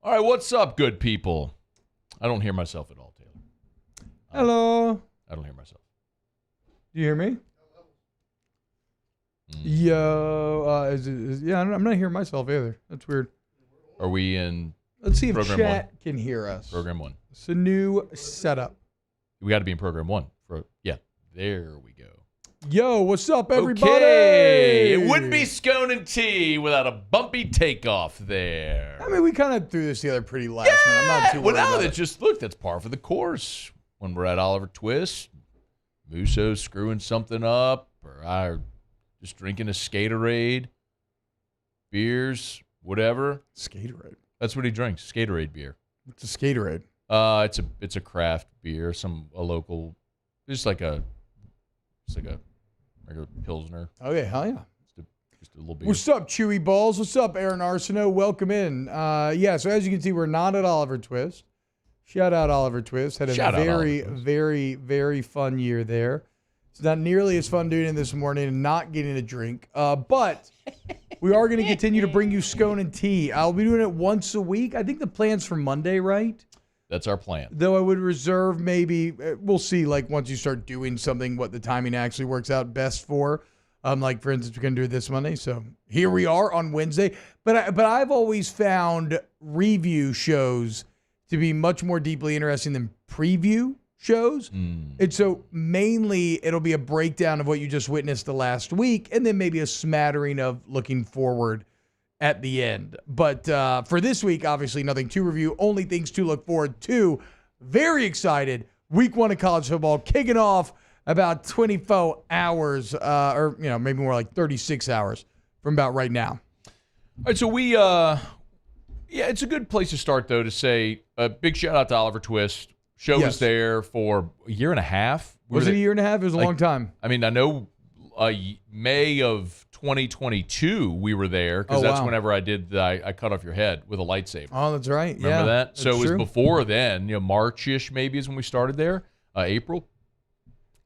All right, what's up, good people? I don't hear myself at all, Taylor. Hello. I don't hear myself. Do you hear me? Yo, I'm not hearing myself either. That's weird. Are we in Let's see if Program chat can hear us. program 1? It's a new setup. We got to be in program 1. Yeah, there we go. Yo, what's up, everybody? Okay. It wouldn't be Scone and T without a bumpy takeoff there. I mean, we kind of threw this together pretty last minute. I'm not too worried now about that it. just look, that's par for the course. When we're at Oliver Twist, Muso's screwing something up, or I just drinking a Skaterade, beers, whatever. Skaterade. That's what he drinks, Skaterade beer. It's a Skaterade. It's a craft beer, a local, just like a regular Pilsner. Okay, hell yeah. Just a little beer. What's up, Chewy Balls? What's up, Aaron Arsenault? Welcome in. So as you can see, we're not at Oliver Twist. Shout out Oliver Twist. Had a very, very fun year there. It's not nearly as fun doing it this morning and not getting a drink. But we are going to continue to bring you Scone and T. I'll be doing it once a week. I think the plan's for Monday, right? That's our plan. Though I would reserve maybe, we'll see, like once you start doing something, what the timing actually works out best for. Like, for instance, we're going to do it this Monday. So here we are on Wednesday. But I've always found review shows to be much more deeply interesting than preview shows. And so mainly it'll be a breakdown of what you just witnessed the last week and then maybe a smattering of looking forward at the end. But for this week, obviously nothing to review, only things to look forward to. Very excited. Week 1 of college football kicking off about 24 hours or maybe more like 36 hours from about right now. All right, so we it's a good place to start, though, to say a big shout out to Oliver Twist. Show was there for a year and a half. Was it a year and a half? It was a long time. I mean, I know May of 2022 we were there because that's whenever I did I cut off your head with a lightsaber. Oh, that's right. Remember that? So it was before then, March-ish maybe is when we started there, April.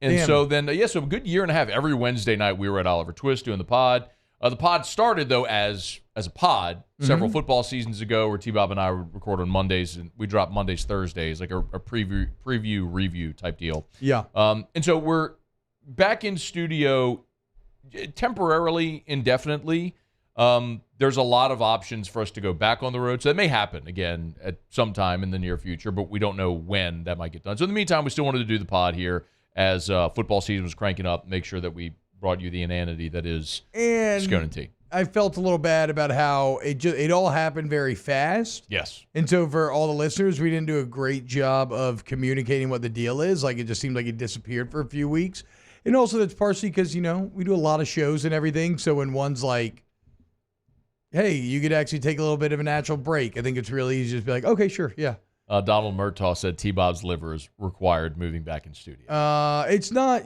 And so then, so a good year and a half. Every Wednesday night we were at Oliver Twist doing the pod. The pod started, though, as a pod several football seasons ago where T-Bob and I would record on Mondays, and we drop Mondays, Thursdays, like a preview, review type deal. Yeah. And so we're back in studio temporarily, indefinitely. There's a lot of options for us to go back on the road. So that may happen again at some time in the near future, but we don't know when that might get done. So in the meantime, we still wanted to do the pod here as football season was cranking up, make sure that we brought you the inanity that is Scone and T. I felt a little bad about how it all happened very fast. Yes. And so for all the listeners, we didn't do a great job of communicating what the deal is. Like, it just seemed like it disappeared for a few weeks. And also that's partially because, we do a lot of shows and everything. So when one's like, hey, you could actually take a little bit of a natural break, I think it's really easy to just be like, okay, sure, yeah. Donald Murtaugh said T-Bob's liver is required moving back in studio. It's not,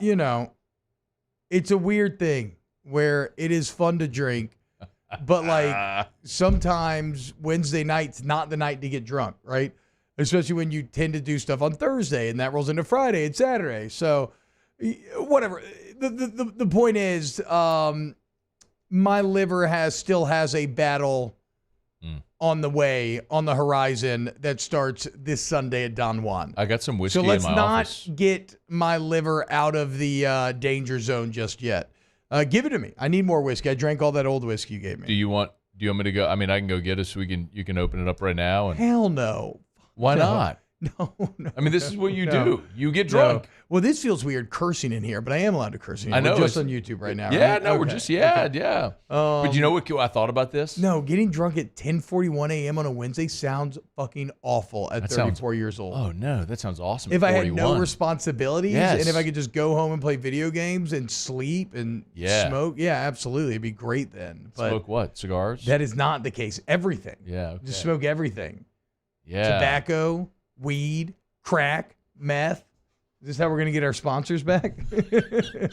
it's a weird thing where it is fun to drink, but like sometimes Wednesday night's not the night to get drunk, right? Especially when you tend to do stuff on Thursday and that rolls into Friday and Saturday. So whatever. The point is, my liver still has a battle on the way, on the horizon that starts this Sunday at Don Juan. I got some whiskey in my office. So not let's not get my liver out of the danger zone just yet. Give it to me. I need more whiskey. I drank all that old whiskey you gave me. Do you want me to go? I mean, I can go get it so you can open it up right now. And hell no. Why not? No. I mean, this is what you do. You get drunk. No. Well, this feels weird cursing in here, but I am allowed to curse in here. I know. We're just on YouTube right now. Yeah, right? no, we're just, yeah. But you know what I thought about this? No, getting drunk at 10:41 a.m. on a Wednesday sounds fucking awful at 34 years old. Oh, no, that sounds awesome. If I had no responsibilities and if I could just go home and play video games and sleep and smoke, absolutely. It'd be great then. But smoke what? Cigars? That is not the case. Everything. Yeah. Okay. Just smoke everything. Yeah. Tobacco, weed, crack, meth. Is this how we're going to get our sponsors back? The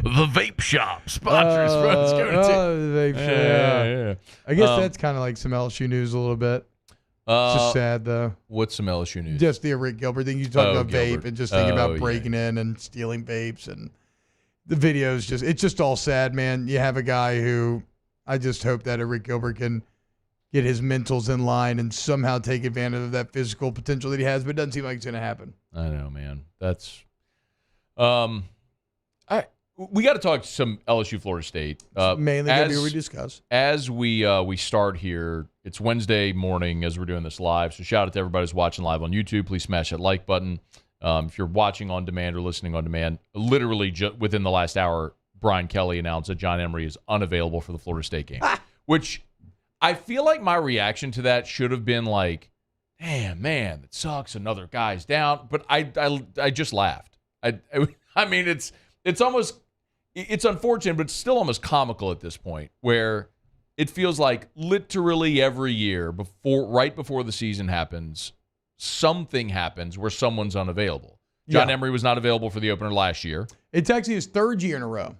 vape shop sponsors. The vape shop. Yeah. I guess that's kind of like some LSU news a little bit. It's just sad, though. What's some LSU news? Just the Rick Gilbert thing. You talk about Gilbert. Vape and just thinking about breaking in and stealing vapes. And the videos, it's just all sad, man. You have a guy who I just hope that Rick Gilbert can get his mentals in line and somehow take advantage of that physical potential that he has, but it doesn't seem like it's going to happen. I know, man. That's we got to talk some LSU-Florida State. Mainly going to be what we discuss. As we start here, it's Wednesday morning as we're doing this live, so shout out to everybody who's watching live on YouTube. Please smash that like button. If you're watching on demand or listening on demand, literally within the last hour, Brian Kelly announced that John Emery is unavailable for the Florida State game, which I feel like my reaction to that should have been like, damn, man, it sucks. Another guy's down. But I just laughed. I mean, it's almost, it's unfortunate, but it's still almost comical at this point where it feels like literally every year right before the season happens, something happens where someone's unavailable. John Emery was not available for the opener last year. It's actually his third year in a row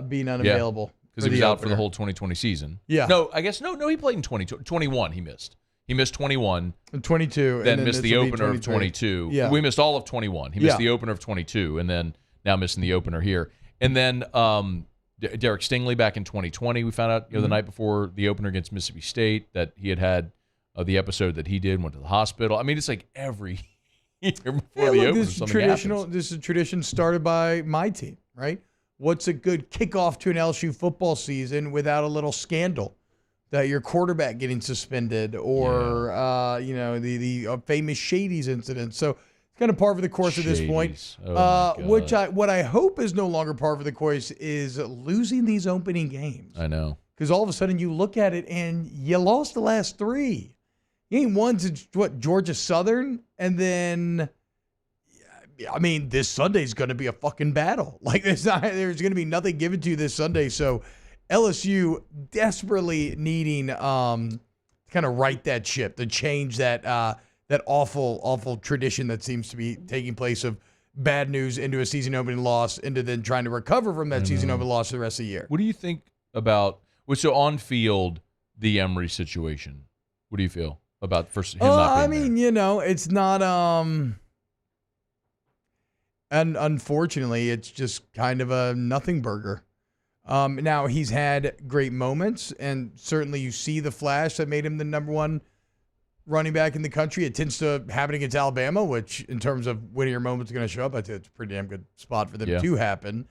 being unavailable. Because he was out for the whole 2020 season. Yeah. No, I guess, no, he played in 21 he missed. He missed 21. And 22. Then missed the opener of 22. Yeah. We missed all of 21. He missed the opener of 22, and then now missing the opener here. And then Derek Stingley back in 2020, we found out the night before the opener against Mississippi State that he had the episode that he did, went to the hospital. I mean, it's like every year before the opener something happens. This is a tradition started by my team, right? What's a good kickoff to an LSU football season without a little scandal? That your quarterback getting suspended or, the famous Shady's incident. So it's kind of par for the course at this point. What I hope is no longer par for the course is losing these opening games. I know. Because all of a sudden you look at it and you lost the last three. You ain't won to, Georgia Southern? And then, I mean, this Sunday's going to be a fucking battle. Like, there's going to be nothing given to you this Sunday. So LSU desperately needing kind of right that ship, to change that awful tradition that seems to be taking place of bad news into a season opening loss, into then trying to recover from that season opening loss for the rest of the year. What do you think about on field the Emery situation? What do you feel about him not being there? It's not and unfortunately it's just kind of a nothing burger. Now, he's had great moments, and certainly you see the flash that made him the number one running back in the country. It tends to happen against Alabama, which in terms of winning your moments are going to show up. I think it's a pretty damn good spot for them to happen.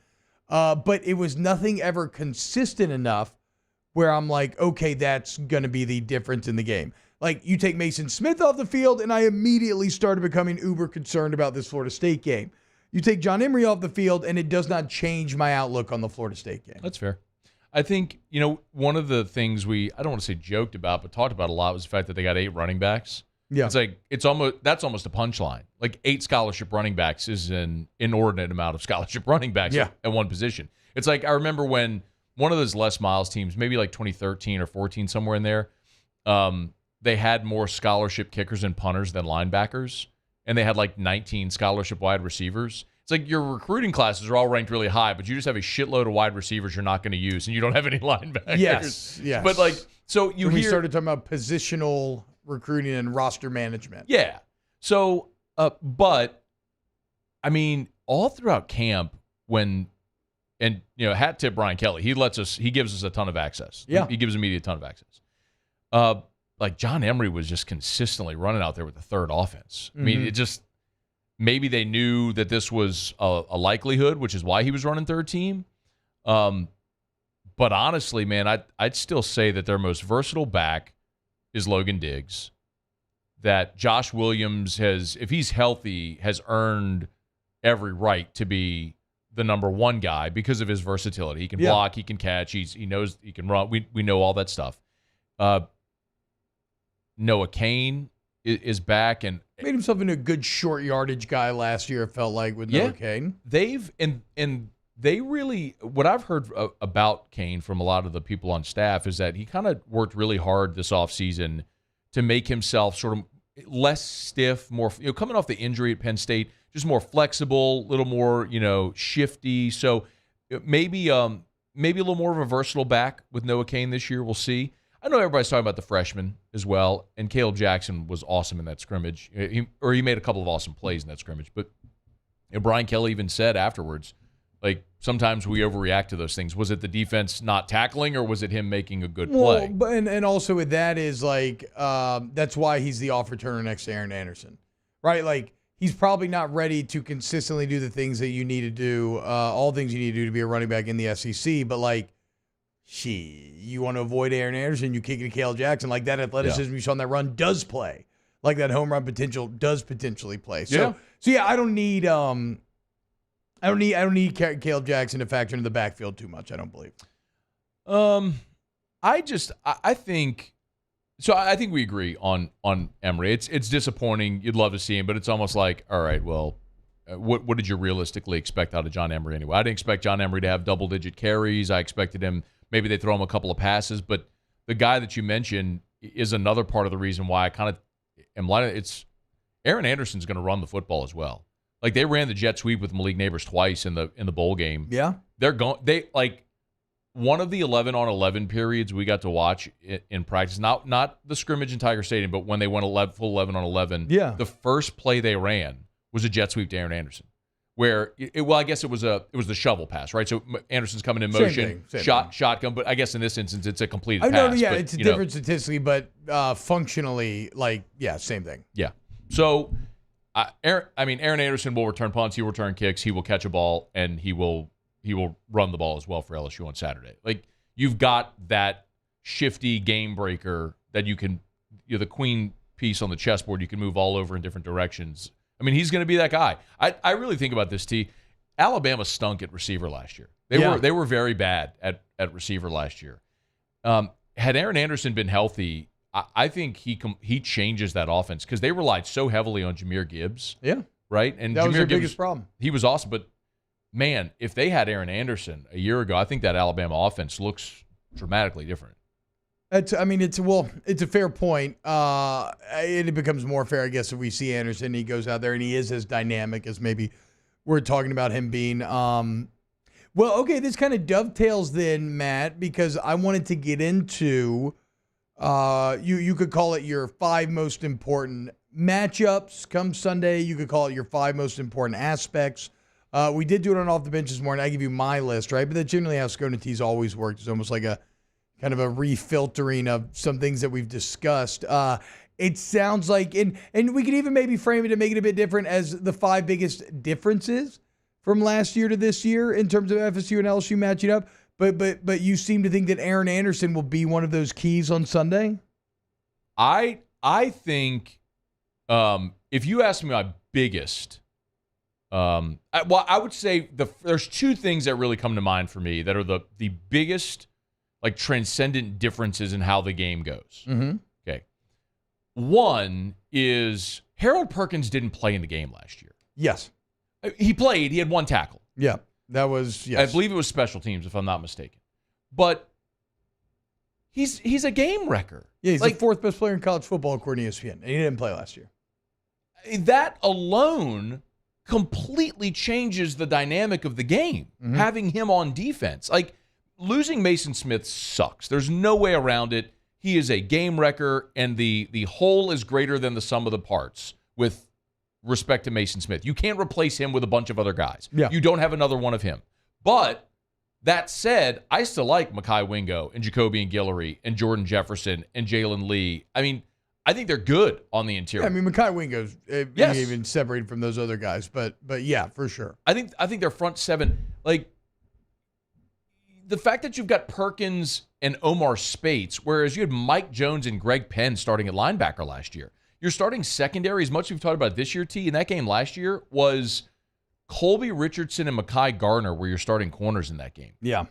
But it was nothing ever consistent enough where I'm like, okay, that's going to be the difference in the game. Like, you take Mason Smith off the field, and I immediately started becoming uber concerned about this Florida State game. You take John Emery off the field, and it does not change my outlook on the Florida State game. That's fair. I think, one of the things I don't want to say joked about, but talked about a lot was the fact that they got 8 running backs. Yeah. It's like, that's almost a punchline. Like, 8 scholarship running backs is an inordinate amount of scholarship running backs at one position. It's like, I remember when one of those Les Miles teams, maybe like 2013 or 14, somewhere in there, they had more scholarship kickers and punters than linebackers. And they had like 19 scholarship wide receivers. It's like your recruiting classes are all ranked really high, but you just have a shitload of wide receivers you're not going to use, and you don't have any linebackers. Yes. But we started talking about positional recruiting and roster management. Yeah. So, but I mean, all throughout camp, hat tip Brian Kelly, he gives us a ton of access. Yeah. He gives the media a ton of access. Like John Emery was just consistently running out there with the third offense. I mean, it just, maybe they knew that this was a likelihood, which is why he was running third team. But honestly, man, I'd still say that their most versatile back is Logan Diggs. That Josh Williams if he's healthy, has earned every right to be the number one guy because of his versatility. He can block, he can catch, he knows he can run. We know all that stuff. Noah Cain is back and made himself into a good short yardage guy last year. It felt like with Noah Cain. They really, what I've heard about Cain from a lot of the people on staff is that he kind of worked really hard this offseason to make himself sort of less stiff, more coming off the injury at Penn State, just more flexible, a little more shifty. So maybe a little more of a versatile back with Noah Cain this year. We'll see. I know everybody's talking about the freshman as well, and Caleb Jackson was awesome in that scrimmage. He made a couple of awesome plays in that scrimmage. But Brian Kelly even said afterwards, Like, sometimes we overreact to those things. Was it the defense not tackling, or was it him making a good play? But and also with that is like that's why he's the off returner next to Aaron Anderson, right? Like he's probably not ready to consistently do the things that you need to do, all things you need to do to be a running back in the SEC. But like, you want to avoid Aaron Anderson, you kick it to Cale Jackson. Like that athleticism you saw on that run does play. Like that home run potential does potentially play. So yeah, I don't need Cale Jackson to factor into the backfield too much, I don't believe. I think we agree on Emory. It's disappointing. You'd love to see him, but it's almost like, all right, well, what did you realistically expect out of John Emory anyway? I didn't expect John Emory to have double-digit carries. I expected him, maybe they throw him a couple of passes, but the guy that you mentioned is another part of the reason why I kind of am like, it's Aaron Anderson's going to run the football as well. Like they ran the jet sweep with Malik Neighbors twice in the bowl game. Yeah. They like one of the 11-on-11 periods we got to watch in practice, not the scrimmage in Tiger Stadium, but when they went full 11-on-11. Yeah. The first play they ran was a jet sweep to Aaron Anderson, where I guess it was the shovel pass, right? So Anderson's coming in motion, shotgun, but I guess in this instance it's a completed pass. No, yeah, but, it's different statistically, but functionally, like, yeah, same thing. Yeah. So, Aaron Anderson will return punts, he will return kicks, he will catch a ball, and he will run the ball as well for LSU on Saturday. Like, you've got that shifty game breaker that you can, the queen piece on the chessboard, you can move all over in different directions. I mean, he's going to be that guy. I really think about this, T. Alabama stunk at receiver last year. They were very bad at receiver last year. Had Aaron Anderson been healthy, I think he changes that offense because they relied so heavily on Jahmyr Gibbs. Yeah. Right? And that was their Gibbs, biggest problem. He was awesome, but man, if they had Aaron Anderson a year ago, I think that Alabama offense looks dramatically different. It's a fair point. It becomes more fair, I guess, if we see Anderson, he goes out there and he is as dynamic as maybe we're talking about him being. Well, okay, this kind of dovetails then, Matt, because I wanted to get into, you could call it your 5 most important matchups come Sunday. You could call it your 5 most important aspects. We did do it on Off the Bench this morning. I give you my list, right? But that's generally how Scone and T's always worked. It's almost like a kind of a refiltering of some things that we've discussed. It sounds like, and we could even maybe frame it and make it a bit different as the 5 biggest differences from last year to this year in terms of FSU and LSU matching up. But you seem to think that Aaron Anderson will be one of those keys on Sunday? I think if you ask me my biggest, I would say there's 2 things that really come to mind for me that are the biggest, like, transcendent differences in how the game goes. Mm-hmm. Okay. One is Harold Perkins didn't play in the game last year. Yes. He played. He had 1 tackle. Yeah. That was, yes. I believe it was special teams, if I'm not mistaken. But he's a game wrecker. Yeah, he's the 4th best player in college football according to ESPN, and he didn't play last year. That alone completely changes the dynamic of the game, having him on defense. Like, losing Mason Smith sucks. There's no way around it. He is a game wrecker, and the whole is greater than the sum of the parts with respect to Mason Smith. You can't replace him with a bunch of other guys. Yeah. You don't have another one of him. But that said, I still like Mekhi Wingo and Jacoby and Guillory and Jordan Jefferson and Jalen Lee. I mean, I think they're good on the interior. Yeah, I mean, Mekhi Wingo's even separated from those other guys, but yeah, for sure. I think their front 7, like, the fact that you've got Perkins and Omar Spates, whereas you had Mike Jones and Greg Penn starting at linebacker last year. Your starting secondary, as much as we've talked about this year, T, in that game last year, was Colby Richardson and Mekhi Garner were your starting corners in that game. Yeah.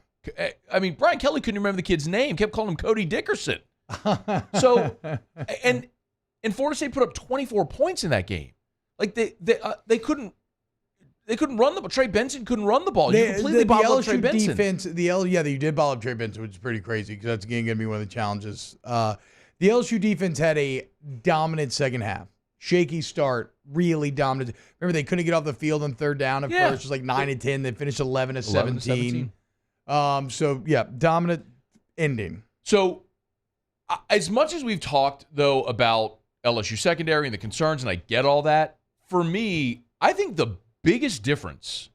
I mean, Brian Kelly couldn't remember the kid's name, kept calling him Cody Dickerson. So, and Florida State put up 24 points in that game. Like, they couldn't run the ball. Trey Benson couldn't run the ball. You completely bottled up Trey Benson. Defense, you did bottle up Trey Benson, which is pretty crazy because that's again going to be one of the challenges. The LSU defense had a dominant second half. Shaky start, really dominant. Remember, they couldn't get off the field on 3rd down at first. It was like 9-10. They finished 11-17. So, yeah, dominant ending. So, as much as we've talked, though, about LSU secondary and the concerns, and I get all that, for me, I think the biggest difference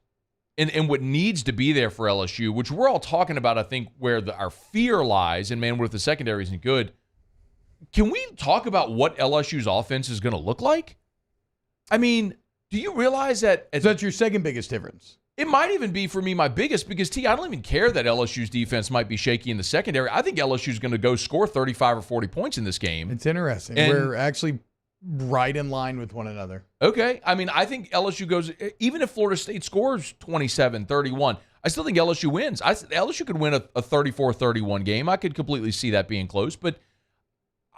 and what needs to be there for LSU, which we're all talking about, I think, where our fear lies, and man, what if the secondary isn't good? Can we talk about what LSU's offense is going to look like? I mean, do you realize that? So that's your second biggest difference. It might even be, for me, my biggest, because, I don't even care that LSU's defense might be shaky in the secondary. I think LSU's going to go score 35 or 40 points in this game. It's interesting. And we're actually right in line with one another. Okay. I mean, I think LSU goes, even if Florida State scores 27-31, I still think LSU wins. LSU could win a 34-31 game. I could completely see that being close. But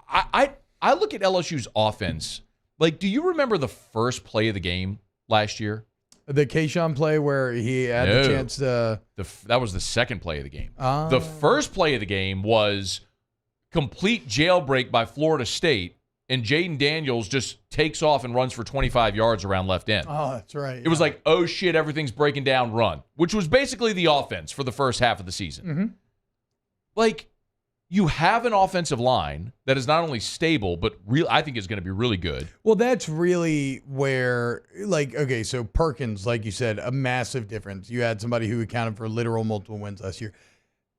I look at LSU's offense. Like, do you remember the first play of the game last year? The Keyshawn play where he had the chance to... That was the second play of the game. The first play of the game was complete jailbreak by Florida State, and Jaden Daniels just takes off and runs for 25 yards around left end. Oh, that's right. It was like, oh, shit, everything's breaking down, run, which was basically the offense for the first half of the season. Mm-hmm. Like, you have an offensive line that is not only stable, but I think is going to be really good. Well, that's really where, like, okay, so Perkins, like you said, a massive difference. You had somebody who accounted for literal multiple wins last year.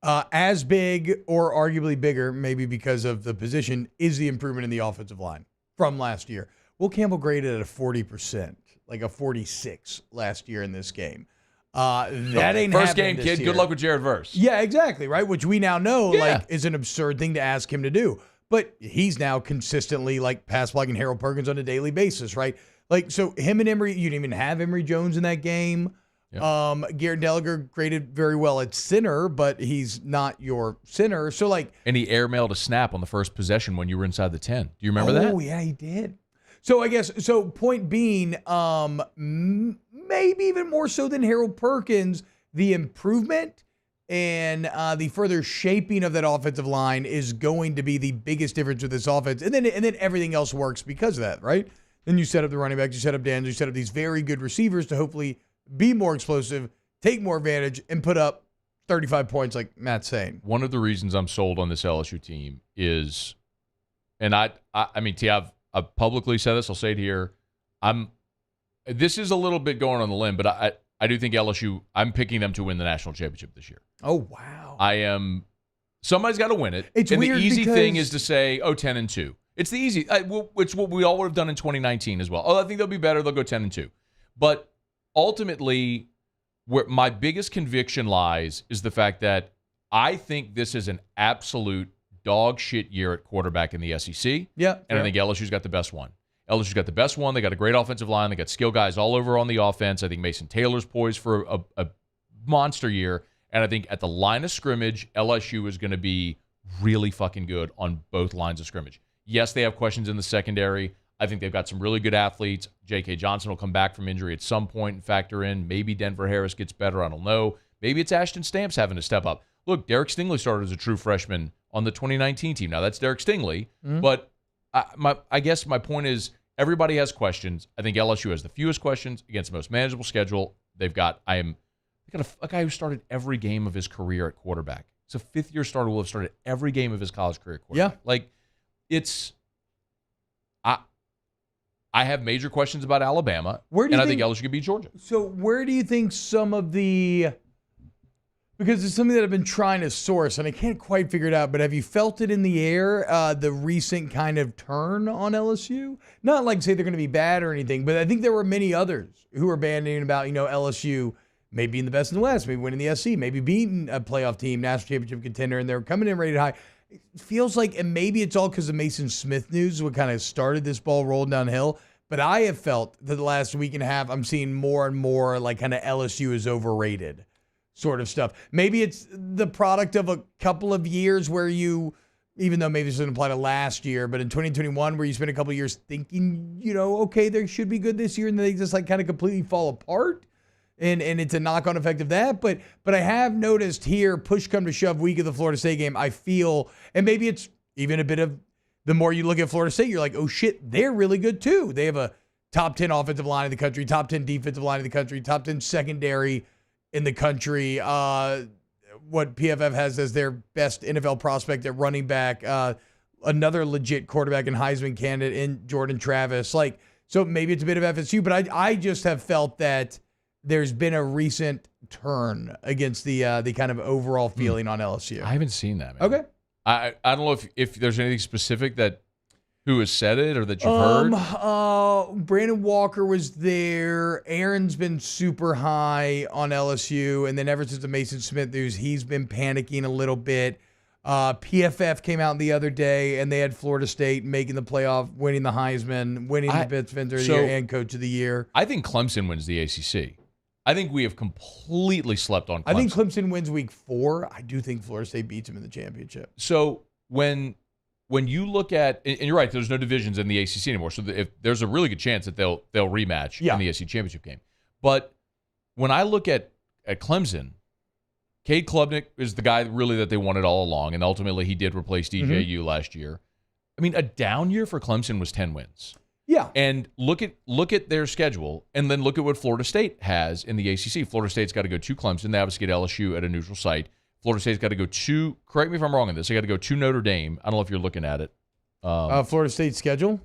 As big or arguably bigger, maybe because of the position, is the improvement in the offensive line from last year. Will Campbell graded at a 40%, like a 46 last year in this game. That ain't first game, this kid. year. Good luck with Jared Verse. Yeah, exactly, right? Which we now know like is an absurd thing to ask him to do. But he's now consistently like pass blocking Harold Perkins on a daily basis, right? Like, so him and Emory, you didn't even have Emory Jones in that game. Yep. Garrett Gallagher graded very well at center, but he's not your center. So like, and he airmailed a snap on the first possession when you were inside the 10. Do you remember that? Oh yeah, he did. So I guess, so point being, maybe even more so than Harold Perkins, the improvement and the further shaping of that offensive line is going to be the biggest difference with this offense. And then everything else works because of that, right? Then you set up the running backs, you set up Dan's, you set up these very good receivers to hopefully be more explosive, take more advantage, and put up 35 points like Matt's saying. One of the reasons I'm sold on this LSU team is, and I mean, T, I've publicly said this, I'll say it here, this is a little bit going on the limb, but I do think LSU, I'm picking them to win the national championship this year. Oh, wow. Somebody's got to win it. It's and weird the easy because... thing is to say, 10-2. It's the easy, it's what we all would have done in 2019 as well. I think they'll be better, they'll go 10-2. But ultimately, where my biggest conviction lies is the fact that I think this is an absolute dog shit year at quarterback in the SEC. Yeah. And I think LSU's got the best one. LSU's got the best one. They got a great offensive line. They got skill guys all over on the offense. I think Mason Taylor's poised for a monster year. And I think at the line of scrimmage, LSU is going to be really fucking good on both lines of scrimmage. Yes, they have questions in the secondary. I think they've got some really good athletes. J.K. Johnson will come back from injury at some point and factor in. Maybe Denver Harris gets better. I don't know. Maybe it's Ashton Stamps having to step up. Look, Derek Stingley started as a true freshman on the 2019 team. Now, that's Derek Stingley. Mm-hmm. But I guess my point is everybody has questions. I think LSU has the fewest questions against the most manageable schedule. They got a guy who started every game of his career at quarterback. It's a fifth-year starter who will have started every game of his college career at quarterback. Yeah. Like, it's... I have major questions about Alabama, I think LSU could beat Georgia. So where do you think some of the... Because it's something that I've been trying to source, and I can't quite figure it out, but have you felt it in the air, the recent kind of turn on LSU? Not like say they're going to be bad or anything, but I think there were many others who were bandying about, LSU maybe being the best in the West, maybe winning the SC, maybe beating a playoff team, national championship contender, and they're coming in rated high. It feels like, and maybe it's all because of Mason Smith news, what kind of started this ball rolling downhill. But I have felt that the last week and a half, I'm seeing more and more like kind of LSU is overrated sort of stuff. Maybe it's the product of a couple of years where you, even though maybe this doesn't apply to last year, but in 2021 where you spent a couple of years thinking, okay, they should be good this year, and then they just like kind of completely fall apart. And it's a knock-on effect of that. But I have noticed here, push come to shove, week of the Florida State game, I feel, and maybe it's even a bit of, the more you look at Florida State, you're like, oh shit, they're really good too. They have a top 10 offensive line in the country, top 10 defensive line in the country, top 10 secondary in the country. What PFF has as their best NFL prospect at running back, another legit quarterback and Heisman candidate in Jordan Travis. Like, so maybe it's a bit of FSU, but I just have felt that there's been a recent turn against the kind of overall feeling on LSU. I haven't seen that, man. Okay. I don't know if there's anything specific that who has said it or that you've heard. Brandon Walker was there. Aaron's been super high on LSU, and then ever since the Mason Smith news, he's been panicking a little bit. PFF came out the other day, and they had Florida State making the playoff, winning the Heisman, winning the Defensive of the Year and Coach of the Year. I think Clemson wins the ACC. I think we have completely slept on Clemson. I think Clemson wins week 4. I do think Florida State beats them in the championship. So when you look at, and you're right, there's no divisions in the ACC anymore. So if there's a really good chance that they'll rematch in the SEC championship game. But when I look at Clemson, Cade Klubnik is the guy really that they wanted all along, and ultimately he did replace DJU last year. I mean, a down year for Clemson was 10 wins. Yeah. And look at their schedule, and then look at what Florida State has in the ACC. Florida State's got to go to Clemson. They obviously get LSU at a neutral site. Florida State's got to go to, correct me if I'm wrong on this, they got to go to Notre Dame. I don't know if you're looking at it. Florida State's schedule?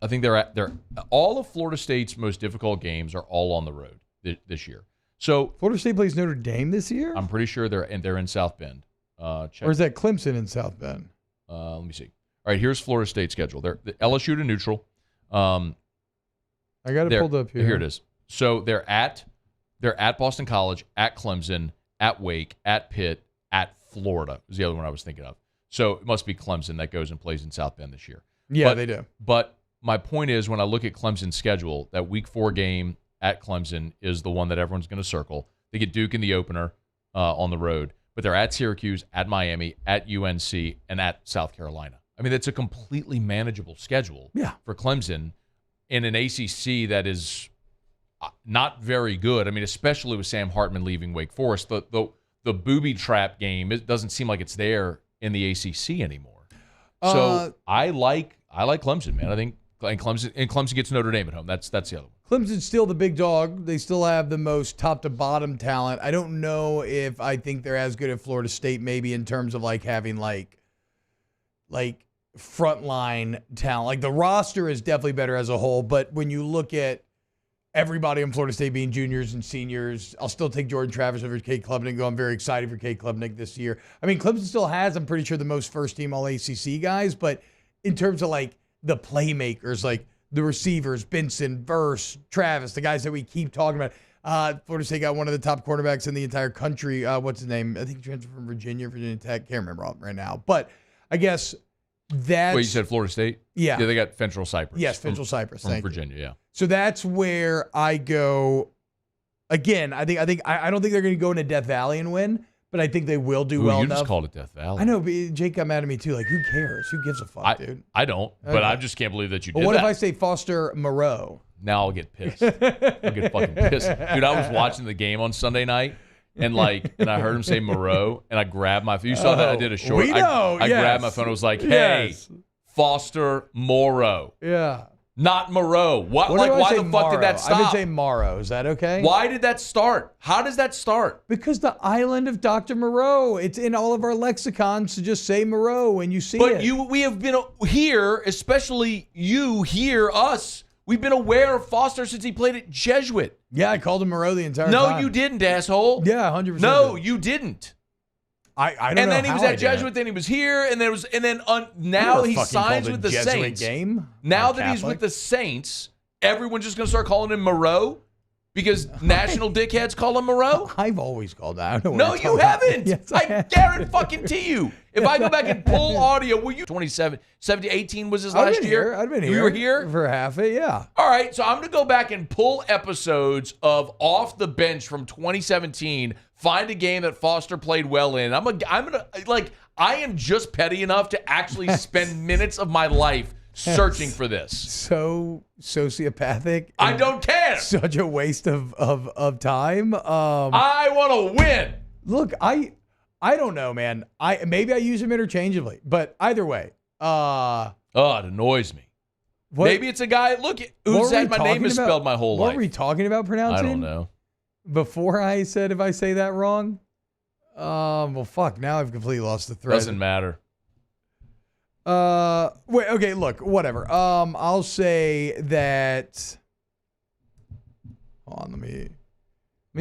I think they're all of Florida State's most difficult games are all on the road this year. So Florida State plays Notre Dame this year? I'm pretty sure they're in South Bend. Check. Or is that Clemson in South Bend? Let me see. All right, here's Florida State schedule. They're the LSU to neutral. I got it pulled up here. Here it is. So they're at Boston College, at Clemson, at Wake, at Pitt, at Florida is the other one I was thinking of. So it must be Clemson that goes and plays in South Bend this year. Yeah, they do. But my point is, when I look at Clemson's schedule, that week 4 game at Clemson is the one that everyone's going to circle. They get Duke in the opener on the road, but they're at Syracuse, at Miami, at UNC, and at South Carolina. I mean, that's a completely manageable schedule for Clemson in an ACC that is not very good. I mean, especially with Sam Hartman leaving Wake Forest. The booby trap game, it doesn't seem like it's there in the ACC anymore. So I like Clemson, man. I think Clemson gets Notre Dame at home. That's the other one. Clemson's still the big dog. They still have the most top to bottom talent. I don't know if I think they're as good at Florida State, maybe in terms of like having like frontline talent. Like the roster is definitely better as a whole, but when you look at everybody in Florida State being juniors and seniors, I'll still take Jordan Travis over Cade Klubnik. I'm very excited for Cade Klubnik this year. I mean, Clemson still has, I'm pretty sure, the most first-team All-ACC guys, but in terms of like the playmakers, like the receivers, Benson, Verse, Travis, the guys that we keep talking about. Florida State got one of the top quarterbacks in the entire country. What's his name? I think he transferred from Virginia Tech. Can't remember right now. But I guess that's... Wait, you said Florida State? Yeah. Yeah, they got Fentrell Cypress. Yes, Fentrell Cypress. From Virginia, yeah. So that's where I go. Again, I don't think they're going to go into Death Valley and win, but I think they will do well enough. You just called it Death Valley. I know, but Jake got mad at me too. Like, who cares? Who gives a fuck, dude? I don't, but I just can't believe that you did what that. if I say Foster Moreau? Now I'll get pissed. I'll get fucking pissed. Dude, I was watching the game on Sunday night, and I heard him say Moreau, and I grabbed my phone. You saw that I did a short. We know, I grabbed my phone and was like, hey, Foster Moreau. Yeah. Not Moreau. What? Like, why the fuck did that stop? I've been saying Morrow. Is that okay? Why did that start? How does that start? Because the island of Dr. Moreau. It's in all of our lexicons to just say Moreau when you see it. But we have been here, especially you here, us. We've been aware of Foster since he played at Jesuit. Yeah, I called him Moreau the entire time. No, you didn't, asshole. Yeah, 100%. No, you didn't. I don't know. And then he was at Jesuit, then he was here, and then now he signs with the Saints. Now that he's with the Saints, everyone's just going to start calling him Moreau because national dickheads call him Moreau. I've always called that. No, you haven't. Yes, I guarantee you. If I go back and pull audio, were you 27, 17, 18 was his last year? I've been here. You were here? For half it, yeah. All right, so I'm going to go back and pull episodes of Off the Bench from 2017, find a game that Foster played well in. I am just petty enough to actually spend minutes of my life searching for this. So sociopathic. I don't care. Such a waste of time. I want to win. Look, I don't know, man. Maybe I use them interchangeably, but either way. It annoys me. Maybe it's a guy. Look, who's had my name misspelled my whole life. What were we talking about pronouncing? I don't know. Before I said if I say that wrong? Well, fuck. Now I've completely lost the thread. Doesn't matter. Wait. Okay. Look. Whatever. I'll say that. Hold on, let me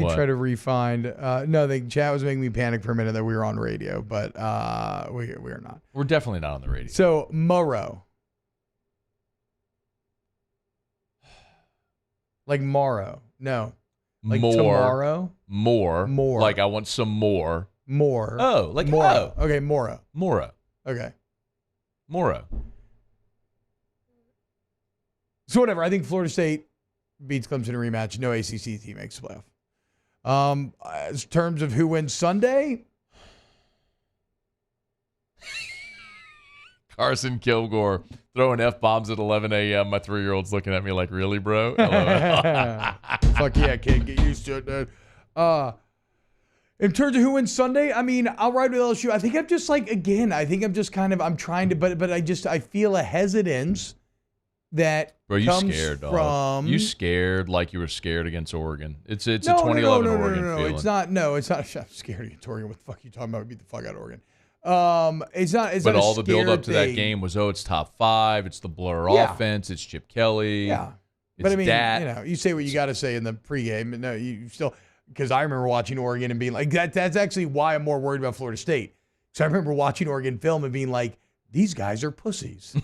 What? try to re-find. No, the chat was making me panic for a minute that we were on radio, but we are not. We're definitely not on the radio. So Morrow, like Morrow, no, like tomorrow, more. Like I want some more. more. Oh, like Morrow. oh, Okay, Morrow. Moro. Okay. Moro. So whatever. I think Florida State beats Clemson in a rematch. No ACC team makes the playoff. As terms of who wins Sunday, Carson Kilgore throwing F-bombs at 11 a.m. My 3-year-old's looking at me like, really, bro? I love it. fuck yeah, kid, get used to it, dude. In terms of who wins Sunday, I mean, I'll ride with LSU. I think I'm just like, again, I think I'm just kind of, I'm trying to, but I feel a hesitance that Bro, you comes scared, dog. from. You scared like you were scared against Oregon. It's a No, 2011 no, Oregon no, feeling. it's not. No, it's not. I'm scared against Oregon. What the fuck are you talking about? We beat the fuck out of Oregon. It's not. It's But not a all the build up to that thing. game was, it's top 5. It's the blur Yeah. offense. It's Chip Kelly. Yeah. It's But I mean, that. you say what you got to say in the pregame. But no, you still, because I remember watching Oregon and being like, that's actually why I'm more worried about Florida State. Because I remember watching Oregon film and being like, these guys are pussies.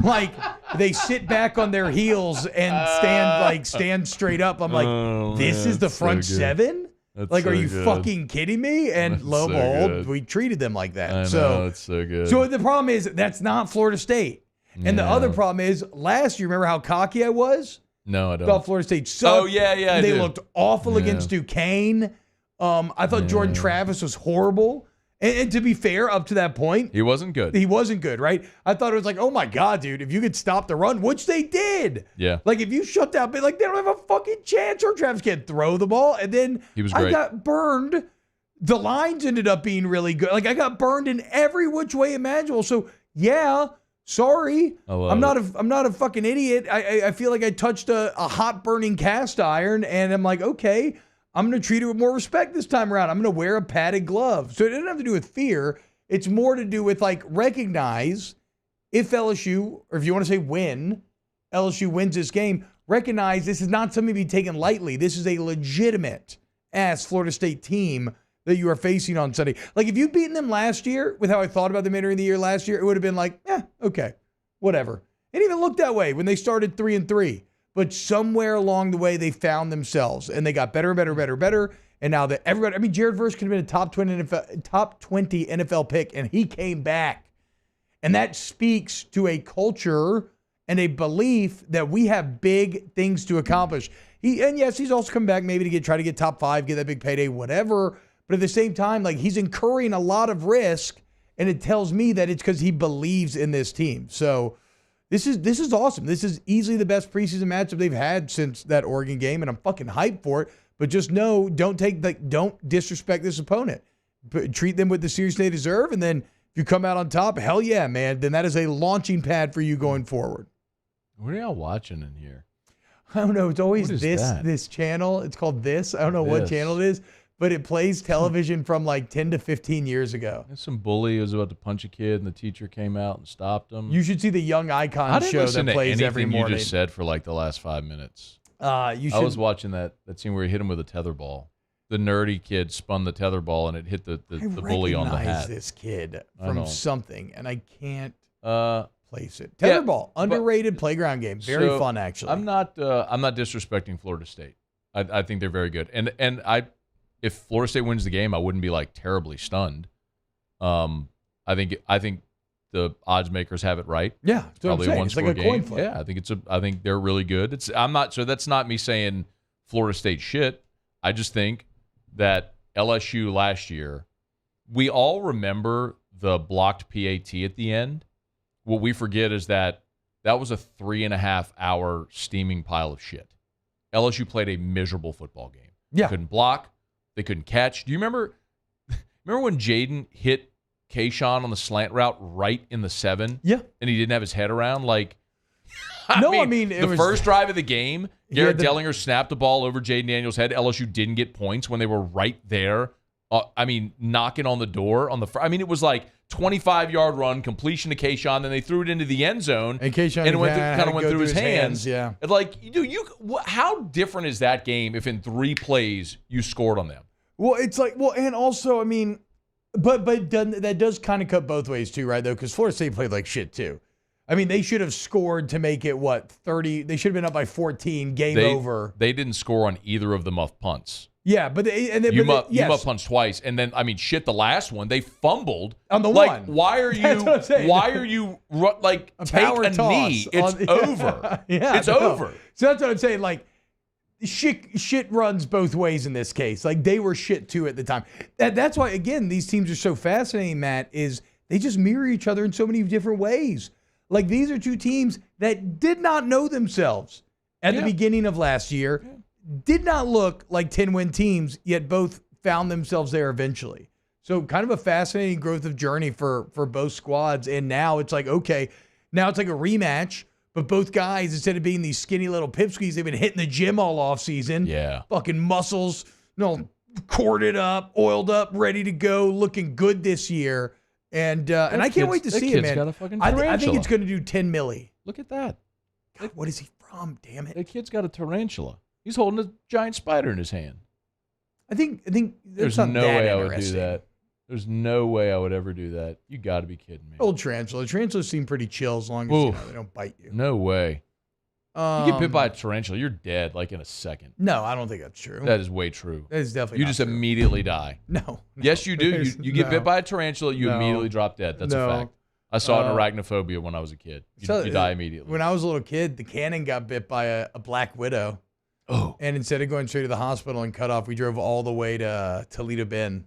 like they sit back on their heels and stand straight up. I'm like, this is the front seven? That's like, so are you good. fucking kidding me? And That's lo and so behold, good. we treated them like that. I know, so it's so good. So the problem is that's not Florida State. And the other problem is last year, remember how cocky I was? No, I don't. Thought Florida State sucked. Oh, yeah, I They do. looked awful against Duquesne. I thought Jordan Travis was horrible. And to be fair, up to that point, He wasn't good. he wasn't good, right? I thought it was like, oh my God, dude, if you could stop the run, which they did. Yeah. Like if you shut down, like they don't have a fucking chance. Jordan Travis can't throw the ball. And then He was I great. got burned. The lines ended up being really good. Like I got burned in every which way imaginable. So yeah, sorry. I love I'm not a fucking idiot. I feel like I touched a hot burning cast iron and I'm like, okay, I'm going to treat it with more respect this time around. I'm going to wear a padded glove. So it doesn't have to do with fear. It's more to do with like recognize if LSU, or if you want to say when LSU wins this game, recognize this is not something to be taken lightly. This is a legitimate ass Florida State team that you are facing on Sunday. Like if you'd beaten them last year with how I thought about them entering the year last year, it would have been like, okay, whatever. It didn't even look that way when they started 3-3. But somewhere along the way, they found themselves and they got better and better and better and better. And now that everybody, I mean, Jared Verse could have been a top 20 NFL pick, and he came back. And that speaks to a culture and a belief that we have big things to accomplish. And yes, he's also come back maybe to try to get top 5, get that big payday, whatever. But at the same time, like he's incurring a lot of risk, and it tells me that it's because he believes in this team. So this is awesome. This is easily the best preseason matchup they've had since that Oregon game, and I'm fucking hyped for it. But just know, don't disrespect this opponent. Treat them with the seriousness they deserve, and then if you come out on top, hell yeah, man, then that is a launching pad for you going forward. What are y'all watching in here? I don't know. It's always What is this that? this channel. It's called This. I don't know what This. channel it is, but it plays television from like 10 to 15 years ago. There's some bully who was about to punch a kid, and the teacher came out and stopped him. You should see the Young I Icons didn't show listen that to plays anything every morning. you just said for like the last 5 minutes. You I was should. watching that scene where he hit him with a tether ball. The nerdy kid spun the tether ball, and it hit the bully on the recognize hat. this kid I from know. something, and I can't Uh, place it. Yeah, Tetherball, underrated playground game. Very so fun, actually. I'm not disrespecting Florida State. I think they're very good, and if Florida State wins the game, I wouldn't be like terribly stunned. I think the odds makers have it right. Yeah, that's what I'm Probably a saying. one It's score like a game. coin flip. Yeah, I think they're really good. So that's not me saying Florida State shit. I just think that LSU last year, we all remember the blocked PAT at the end. What we forget is that was a 3.5 hour steaming pile of shit. LSU played a miserable football game. Yeah. They couldn't block. They couldn't catch. Do you remember when Jaden hit Kayshawn on the slant route right in the 7? Yeah. And he didn't have his head around? Like, I mean, it the was- first drive of the game, Yeah, Garrett Dellinger snapped the ball over Jaden Daniels' head. LSU didn't get points when they were right there knocking on the door on the front. I mean, it was like 25-yard run, completion to Kayshawn, then they threw it into the end zone. And Kayshawn kind of went through his hands. Yeah. Like, how different is that game if in 3 plays you scored on them? Well, it's like, and also, I mean, but that does kind of cut both ways too, right, though? Because Florida State played like shit too. I mean, they should have scored to make it, 30? They should have been up by 14, game over. They didn't score on either of the muff punts. Yeah, but muff punched twice, and then the last one they fumbled on the one. Why are you like take a knee? It's over. It's over. So that's what I'm saying. Like shit runs both ways in this case. Like they were shit too at the time. That's why again these teams are so fascinating. Matt, is they just mirror each other in so many different ways. Like these are 2 teams that did not know themselves at the beginning of last year. Yeah. Did not look like 10-win teams, yet both found themselves there eventually. So kind of a fascinating growth of journey for both squads. And now it's like, okay, now it's like a rematch, but both guys, instead of being these skinny little pipsqueaks, they've been hitting the gym all off season. Yeah. Fucking muscles, corded up, oiled up, ready to go, looking good this year. And I can't wait to see it, man. Got a fucking I think it's going to do 10 milli. Look at that. God, what is he from? Damn it. The kid's got a tarantula. He's holding a giant spider in his hand. I think there's no way I would do that. There's no way I would ever do that. You got to be kidding me. Old tarantula. Tarantulas seem pretty chill as long as they don't bite you. No way. You get bit by a tarantula, you're dead like in a second. No, I don't think that's true. That is way true. That is definitely You just true. immediately die. No. Yes, you do. You get bit by a tarantula, you immediately drop dead. That's a fact. I saw it in arachnophobia when I was a kid. You die immediately. When I was a little kid, the cannon got bit by a black widow. Oh. And instead of going straight to the hospital and cut off, we drove all the way to Toledo Bend.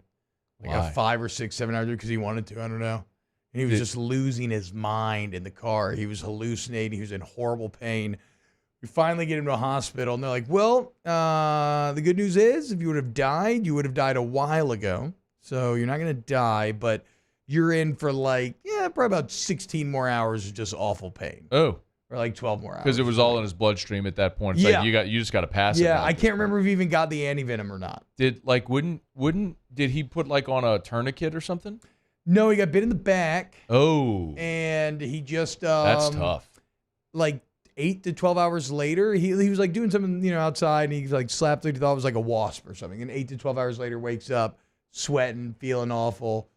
Like a 5 or 6, 7 hours because he wanted to. I don't know. And he was just losing his mind in the car. He was hallucinating. He was in horrible pain. We finally get him to a hospital, and they're like, well, the good news is if you would have died, you would have died a while ago. So you're not going to die, but you're in for probably about 16 more hours of just awful pain. Oh. Or like 12 more hours. Because it was all in his bloodstream at that point. It's like you just got to pass it. Yeah, I can't remember if he even got the antivenom or not. Did he put on a tourniquet or something? No, he got bit in the back. Oh. And he just that's tough. 8 to 12 hours later, he was doing something, outside, and he slapped it. He thought it was like a wasp or something. And 8 to 12 hours later, wakes up, sweating, feeling awful.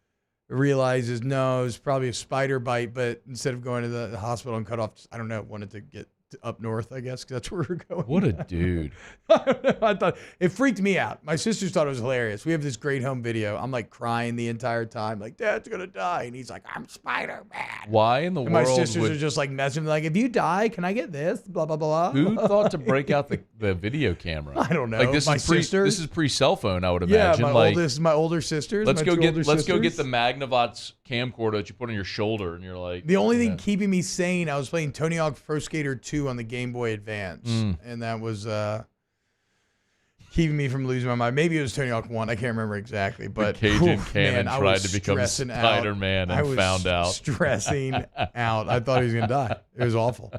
Realizes, no, it was probably a spider bite, but instead of going to the hospital and cut off, I don't know, wanted to get up north, I guess, because that's where we're going. What a dude. I thought it freaked me out. My sisters thought it was hilarious. We have this great home video. I'm crying the entire time, Dad's going to die. And he's like, I'm Spider-Man. Why in the world? My sisters are just messing with me, if you die, can I get this? Blah, blah, blah. Who thought to break out the video camera? I don't know. This is pre-cell phone, I would imagine. Yeah, my older sisters. Let's go get the Magnavox camcorder that you put on your shoulder, and you're like. The only thing keeping me sane, I was playing Tony Hawk Pro Skater 2 on the Game Boy Advance, and that was keeping me from losing my mind. Maybe it was Tony Hawk 1. I can't remember exactly, but Cajun Cannon tried to become Spider-Man and found out. Stressing out. I thought he was gonna die. It was awful.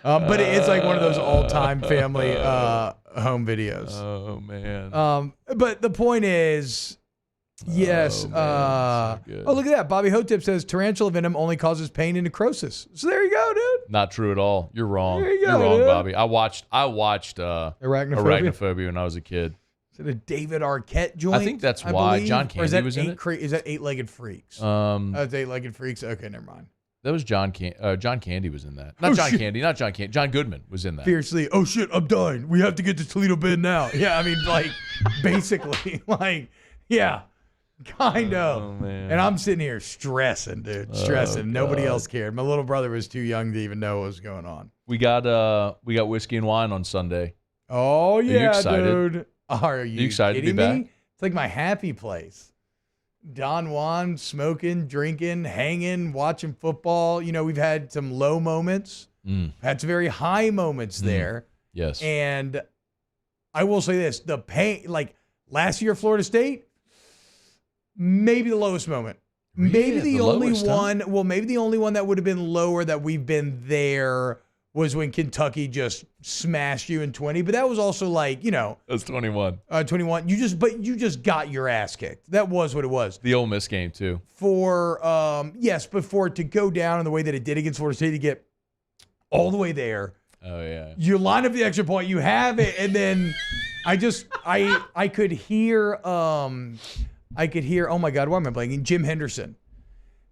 But it's one of those all-time family home videos. Oh man. But the point is. Yes. So look at that. Bobby Hotep says tarantula venom only causes pain and necrosis. So there you go, dude. Not true at all. You're wrong. There you go, You're wrong, dude. Bobby. I watched Arachnophobia when I was a kid. Is it a David Arquette joint? I think that's why John Candy was in it. Is that Eight-Legged Freaks? It's Eight-Legged Freaks. Okay, never mind. That was John Candy was in that. Not John Candy. John Goodman was in that. Fiercely. Oh shit, I'm dying. We have to get to Toledo Bend now. Yeah, I mean, basically, yeah. Kind of. Oh, man. And I'm sitting here stressing, dude. Stressing. Nobody else cared. My little brother was too young to even know what was going on. We got whiskey and wine on Sunday. Oh, yeah, Are you excited? dude. Are you excited kidding to be me? back? It's like my happy place. Don Juan, smoking, drinking, hanging, watching football. We've had some low moments. Had some very high moments there. Yes. And I will say this. The pain, last year, Florida State, maybe the lowest moment. Really? Maybe the only lowest, one. Well, maybe the only one that would have been lower that we've been there was when Kentucky just smashed you in 20. But that was also like, That's 21. 21. You just got your ass kicked. That was what it was. The Ole Miss game too. But for it to go down in the way that it did against Florida State, to get all the way there. Oh yeah. You line up the extra point, you have it, and then I could hear oh my God, why am I blanking? Jim Henderson.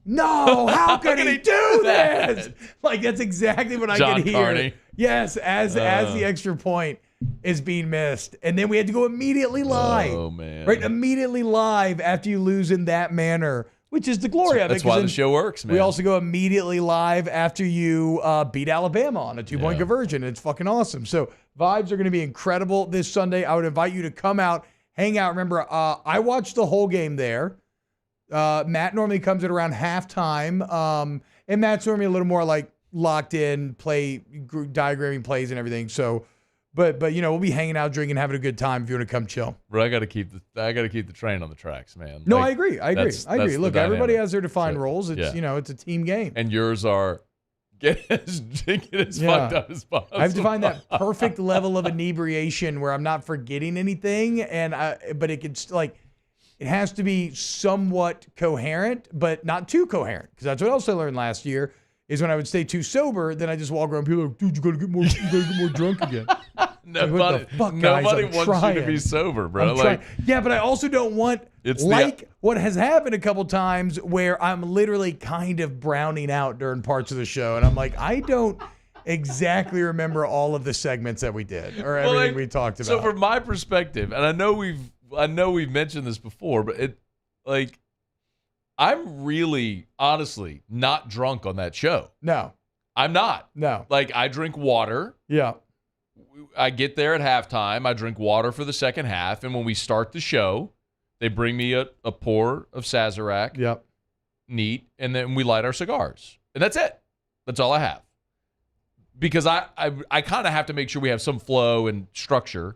No, how could he do this? Like, that's exactly what I could hear. Carney. Yes, as the extra point is being missed. And then we had to go immediately live. Oh, man. Right? Immediately live after you lose in that manner, which is the glory of it. That's why the show works, man. We also go immediately live after you beat Alabama on a 2-point conversion. It's fucking awesome. So vibes are going to be incredible this Sunday. I would invite you to come out, hang out. Remember, I watched the whole game there. Matt normally comes at around halftime, and Matt's normally a little more like locked in, diagramming plays and everything. So, but we'll be hanging out, drinking, having a good time if you want to come chill. But I got to keep the train on the tracks, man. No, I agree. Look, everybody has their defined So, roles. It's it's a team game, and yours are get as fucked up as possible. I've defined that perfect level of inebriation where I'm not forgetting anything, but it could it has to be somewhat coherent, but not too coherent. Because that's what else I learned last year is when I would stay too sober, then I just walk around people like, dude, you gotta get more drunk again. Nobody wants you to be sober, bro. Yeah, but I also don't want what has happened a couple times where I'm literally kind of browning out during parts of the show, and I'm like, I don't exactly remember all of the segments that we did or everything we talked about. So from my perspective, and I know we've mentioned this before, but I'm really, honestly, not drunk on that show. No. I'm not. No. Like, I drink water. Yeah. I get there at halftime. I drink water for the second half. And when we start the show, they bring me a pour of Sazerac. Yep. Neat. And then we light our cigars. And that's it. That's all I have. Because I kind of have to make sure we have some flow and structure.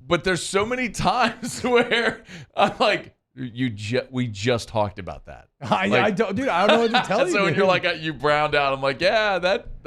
But there's so many times where I'm like, we just talked about that. I don't know what to tell you. So when you're like, you browned out, I'm like, yeah, that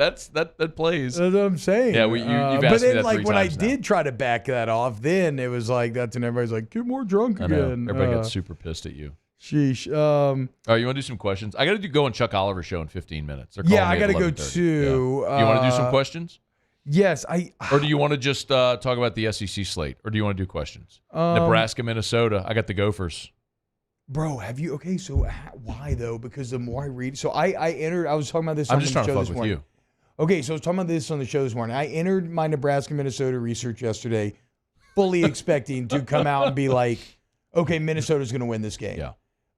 plays. That's what I'm saying. Yeah, you've asked me that 3 times But then, when I now. did try to back that off, then it was like, that's when everybody's like, get more drunk I know. again. Everybody got super pissed at you. Sheesh. All right, you want to do some questions? I got to go on Chuck Oliver's show in 15 minutes. I got to go too. Yeah. You want to do some questions? Yes, Or do you want to just talk about the SEC slate? Or do you want to do questions? Nebraska, Minnesota. I got the Gophers. Bro, have you? Okay, so why though? Because the more I read, so I entered. I was talking about this. I'm on just the trying to show fuck this with morning. you. Okay, so I was talking about this on the show this morning. I entered my Nebraska Minnesota research yesterday, fully expecting to come out and be like, okay, Minnesota's going to win this game. Yeah.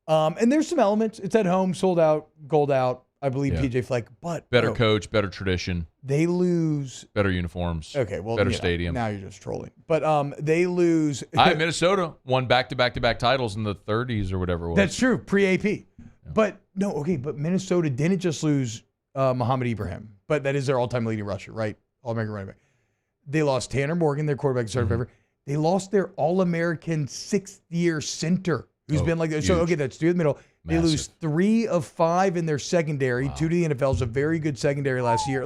And there's some elements. It's at home, sold out, gold out. I believe PJ Fleck, but better coach, better tradition. They lose. Better uniforms. Okay, well, better stadium. Now you're just trolling. But they lose. Minnesota won back-to-back titles in the 30s or whatever it was. That's true, pre-AP. Yeah. But no, okay, but Minnesota didn't just lose Muhammad Ibrahim, but that is their all-time leading rusher, right? All-American running back. They lost Tanner Morgan, their quarterback started forever. They lost their All-American sixth-year center, who's been like that. So okay, that's through the middle. Massive. They lose 3 of 5 in their secondary. 2 to the NFL. Is a very good secondary last year.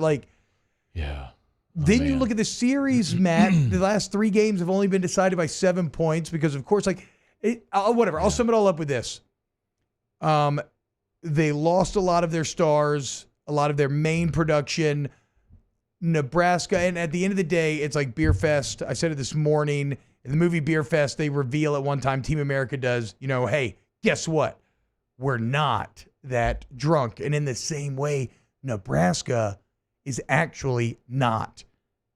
Then you look at the series, Matt. The last 3 games have only been decided by 7 points because, of course, whatever. I'll sum it all up with this. They lost a lot of their stars, a lot of their main production. Nebraska, and at the end of the day, it's like Beer Fest. I said it this morning. In the movie Beer Fest, they reveal at one time, Team America does, hey, guess what? We're not that drunk. And in the same way, Nebraska is actually not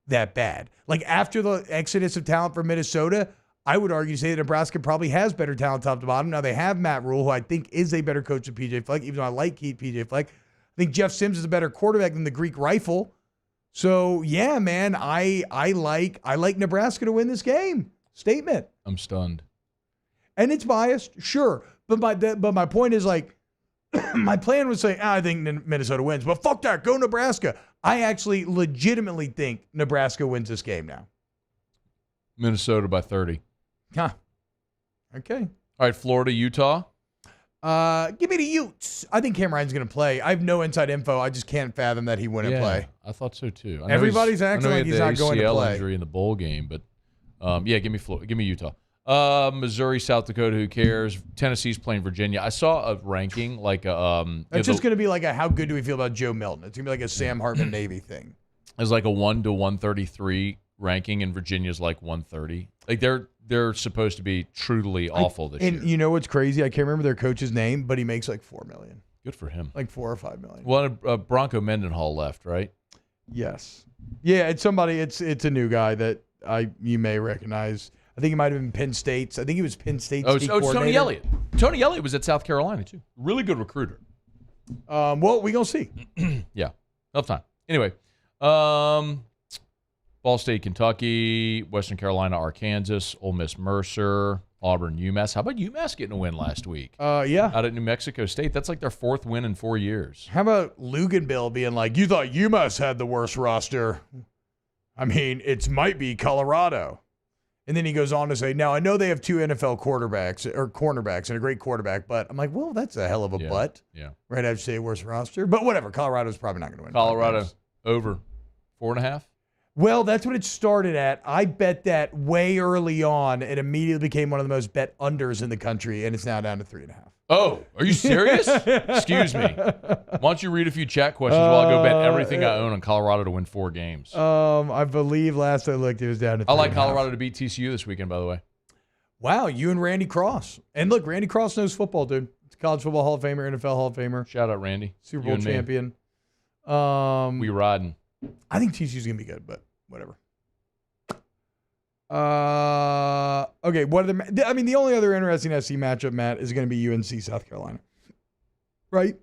that bad. Like, after the exodus of talent from Minnesota, I would argue to say that Nebraska probably has better talent top to bottom. Now, they have Matt Rule, who I think is a better coach than PJ Fleck, even though I like PJ Fleck. I think Jeff Sims is a better quarterback than the Greek Rifle. So, yeah, man, I like Nebraska to win this game. Statement. I'm stunned. And it's biased, sure. But my point is, like, my plan was saying, I think Minnesota wins. But fuck that. Go Nebraska. I actually legitimately think Nebraska wins this game now. Minnesota by 30. Huh. Okay. All right, Florida, Utah. Give me the Utes. I think Cam Ryan's going to play. I have no inside info. I just can't fathom that he wouldn't play. I thought so too. Everybody's acting like he's not going to play. Injury in the bowl game, but give me Utah. Missouri, South Dakota. Who cares? Tennessee's playing Virginia. I saw a ranking like it's just going to be like how good do we feel about Joe Milton? It's going to be like a Sam Hartman Navy thing. It's like a 1 to 133 ranking, and Virginia's like 130. Like they're supposed to be truly awful this year. And you know what's crazy? I can't remember their coach's name, but he makes like $4 million. Good for him. Like $4 or $5 million. Well, Bronco Mendenhall left, right? Yes. Yeah, it's somebody. It's a new guy that you may recognize. I think he might have been Penn State's. I think he was Penn State's. It's Tony Elliott. Tony Elliott was at South Carolina too. Really good recruiter. Well, we gonna see. Yeah, enough time. Anyway, Ball State, Kentucky, Western Carolina, Arkansas, Ole Miss, Mercer, Auburn, UMass. How about UMass getting a win last week? Yeah. Out at New Mexico State. That's like their 4th win in 4 years. How about Luganville being like, you thought UMass had the worst roster? I mean, it might be Colorado. And then he goes on to say, now I know they have 2 NFL cornerbacks and a great quarterback, but I'm like, well, that's a hell of a butt. Yeah. Right after say worst roster. But whatever. Colorado's probably not going to win. Colorado over 4.5. Well, that's what it started at. I bet that way early on. It immediately became one of the most bet unders in the country, and it's now down to 3.5. Oh, are you serious? Excuse me. Why don't you read a few chat questions while I go bet everything I own on Colorado to win 4 games? I believe last I looked, it was down to 3.5. I like Colorado to beat TCU this weekend, by the way. Wow, you and Randy Cross. And look, Randy Cross knows football, dude. It's College Football Hall of Famer, NFL Hall of Famer. Shout out, Randy. Super Bowl champion. We riding. I think TCU's going to be good, but whatever. Okay, the only other interesting SC matchup, Matt, is going to be UNC South Carolina. Right?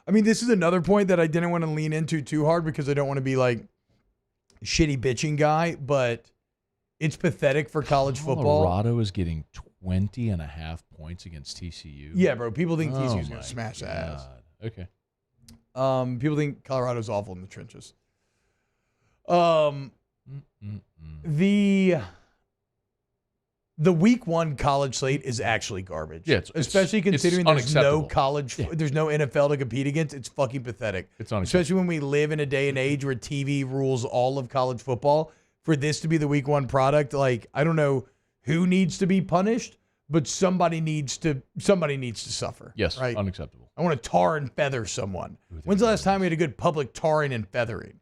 I mean, this is another point that I didn't want to lean into too hard because I don't want to be like shitty bitching guy, but it's pathetic for college football. Colorado is getting 20.5 points against TCU. Yeah, bro. People think TCU's going to smash ass. Okay. People think Colorado's awful in the trenches. The week 1 college slate is actually garbage. Yeah, especially considering there's no college, there's no NFL to compete against. It's fucking pathetic. It's unacceptable. Especially when we live in a day and age where TV rules all of college football. For this to be the week 1 product, like I don't know who needs to be punished, but somebody needs to suffer. Yes, right? Unacceptable. I want to tar and feather someone. When's the last time we had a good public tarring and feathering?